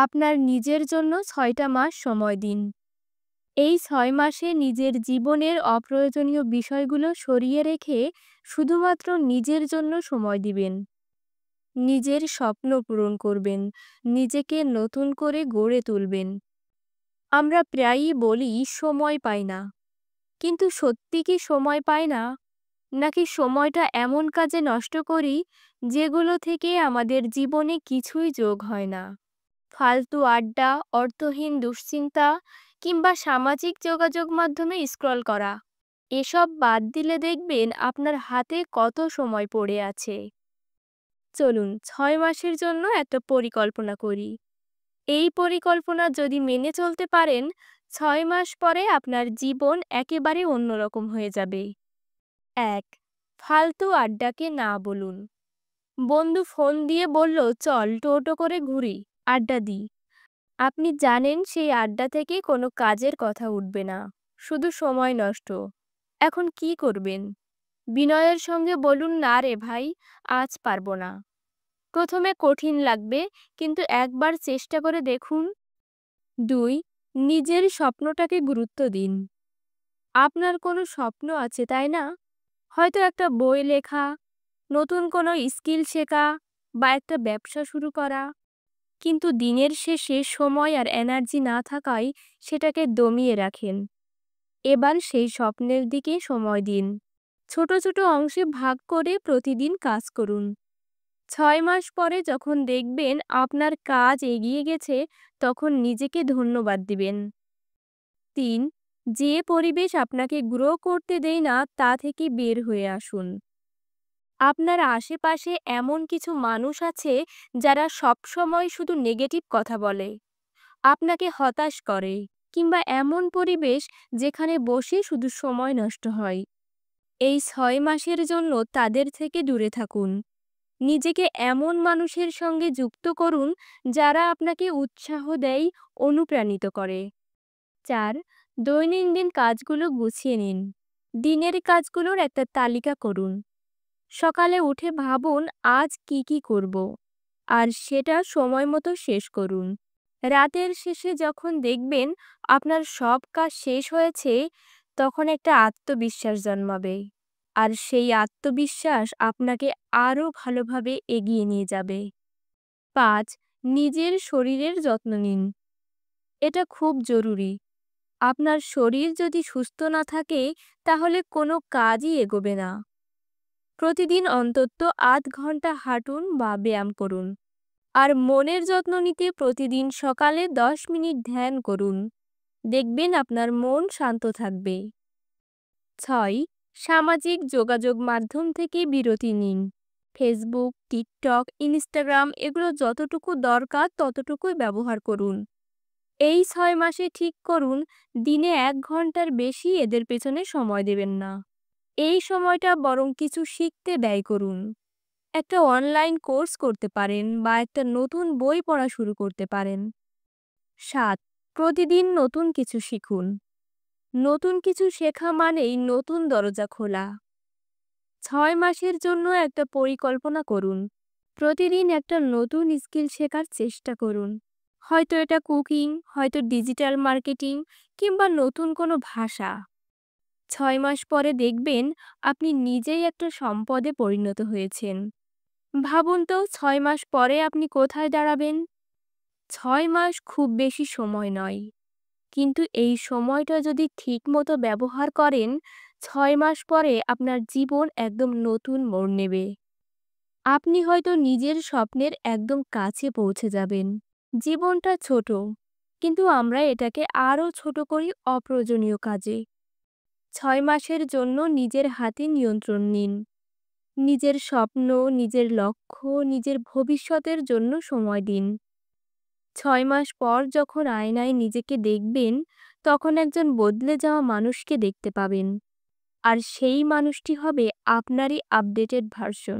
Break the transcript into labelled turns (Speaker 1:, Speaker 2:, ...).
Speaker 1: আপনার নিজের জন্য ৬টা মাস সময় দিন। এই ৬ মাসে নিজের জীবনের অপ্রয়োজনীয় বিষয়গুলো সরিয়ে রেখে শুধুমাত্র নিজের জন্য সময় দিবেন। নিজের স্বপ্ন পূরণ করবেন, নিজেকে নতুন করে গড়ে তুলবেন। আমরা প্রায়ই বলি সময় পাই না, কিন্তু সত্যি কি সময় পাই না? নাকি সময়টা এমন কাজে নষ্ট করি যেগুলো থেকে আমাদের জীবনে কিছুই যোগ হয় না? ফালতু আড্ডা, অর্থহীন দুশ্চিন্তা কিংবা সামাজিক যোগাযোগ মাধ্যমে স্ক্রল করা, এসব বাদ দিলে দেখবেন আপনার হাতে কত সময় পড়ে আছে। চলুন ৬ মাসের জন্য একটা পরিকল্পনা করি। এই পরিকল্পনা যদি মেনে চলতে পারেন, ৬ মাস পরে আপনার জীবন একেবারে অন্যরকম হয়ে যাবে। ১. ফালতু আড্ডাকে না বলুন। বন্ধু ফোন দিয়ে বলল, চল টোটো করে ঘুরি, আড্ডা দিই। আপনি জানেন সেই আড্ডা থেকে কোনো কাজের কথা উঠবে না, শুধু সময় নষ্ট। এখন কি করবেন? বিনয়ের সঙ্গে বলুন, না রে ভাই, আজ পারবো না। প্রথমে কঠিন লাগবে, কিন্তু একবার চেষ্টা করে দেখুন। ২. নিজের স্বপ্নটাকে গুরুত্ব দিন। আপনার কোনো স্বপ্ন আছে, তাই না? হয়তো একটা বই লেখা, নতুন কোনো স্কিল শেখা বা একটা ব্যবসা শুরু করা। কিন্তু দিনের শেষে সময় আর এনার্জি না থাকায় সেটাকে দমিয়ে রাখেন। এবার সেই স্বপ্নের দিকে সময় দিন। ছোট ছোট অংশে ভাগ করে প্রতিদিন কাজ করুন। ৬ মাস পরে যখন দেখবেন আপনার কাজ এগিয়ে গেছে, তখন নিজেকে ধন্যবাদ দিবেন। ৩. যে পরিবেশ আপনাকে গ্রো করতে দেয় না তা থেকে বের হয়ে আসুন। আপনার আশেপাশে এমন কিছু মানুষ আছে যারা সবসময় শুধু নেগেটিভ কথা বলে, আপনাকে হতাশ করে, কিংবা এমন পরিবেশ যেখানে বসে শুধু সময় নষ্ট হয়। এই ৬ মাসের জন্য তাদের থেকে দূরে থাকুন। নিজেকে এমন মানুষের সঙ্গে যুক্ত করুন যারা আপনাকে উৎসাহ দেয়, অনুপ্রাণিত করে। ৪. দৈনন্দিন কাজগুলো গুছিয়ে নিন। দিনের কাজগুলোর একটা তালিকা করুন। সকালে উঠে ভাবুন আজ কি কি করব, আর সেটা সময় মতো শেষ করুন। রাতের শেষে যখন দেখবেন আপনার সব কাজ শেষ হয়েছে, তখন একটা আত্মবিশ্বাস জন্মাবে, আর সেই আত্মবিশ্বাস আপনাকে আরও ভালোভাবে এগিয়ে নিয়ে যাবে। ৫. নিজের শরীরের যত্ন নিন। এটা খুব জরুরি। আপনার শরীর যদি সুস্থ না থাকে, তাহলে কোনো কাজই এগোবে না। প্রতিদিন অন্তত ৮ ঘন্টা হাঁটুন বা ব্যায়াম করুন। আর মনের যত্ন নিতে প্রতিদিন সকালে ১০ মিনিট ধ্যান করুন। দেখবেন আপনার মন শান্ত থাকবে। ৬. সামাজিক যোগাযোগ মাধ্যম থেকে বিরতি নিন। ফেসবুক, টিকটক, ইনস্টাগ্রাম এগুলো যতটুকু দরকার ততটুকুই ব্যবহার করুন। এই ৬ মাসে ঠিক করুন দিনে ১ ঘন্টার বেশি এদের পেছনে সময় দেবেন না। এই সময়টা বরং কিছু শিখতে ব্যয় করুন। একটা অনলাইন কোর্স করতে পারেন বা একটা নতুন বই পড়া শুরু করতে পারেন। ৭. প্রতিদিন নতুন কিছু শিখুন। নতুন কিছু শেখা মানেই নতুন দরজা খোলা। ৬ মাসের জন্য একটা পরিকল্পনা করুন। প্রতিদিন একটা নতুন স্কিল শেখার চেষ্টা করুন। হয়তো এটা কুকিং, হয়তো ডিজিটাল মার্কেটিং, কিংবা নতুন কোনো ভাষা। ৬ মাস পরে দেখবেন আপনি নিজেই একটা সম্পদে পরিণত হয়েছেন। ভাবুন তো ৬ মাস পরে আপনি কোথায় দাঁড়াবেন? ৬ মাস খুব বেশি সময় নয়, কিন্তু এই সময়টা যদি ঠিকমতো ব্যবহার করেন, ৬ মাস পরে আপনার জীবন একদম নতুন মোড় নেবে। আপনি হয়তো নিজের স্বপ্নের একদম কাছে পৌঁছে যাবেন। জীবনটা ছোট, কিন্তু আমরা এটাকে আরও ছোট করি অপ্রয়োজনীয় কাজে। ৬ মাসের জন্য নিজের হাতে নিয়ন্ত্রণ নিন। নিজের স্বপ্ন, নিজের লক্ষ্য, নিজের ভবিষ্যতের জন্য সময় দিন। ৬ মাস পর যখন আয়নায় নিজেকে দেখবেন, তখন একজন বদলে যাওয়া মানুষকে দেখতে পাবেন। আর সেই মানুষটি হবে আপনারই আপডেটেড ভার্সন।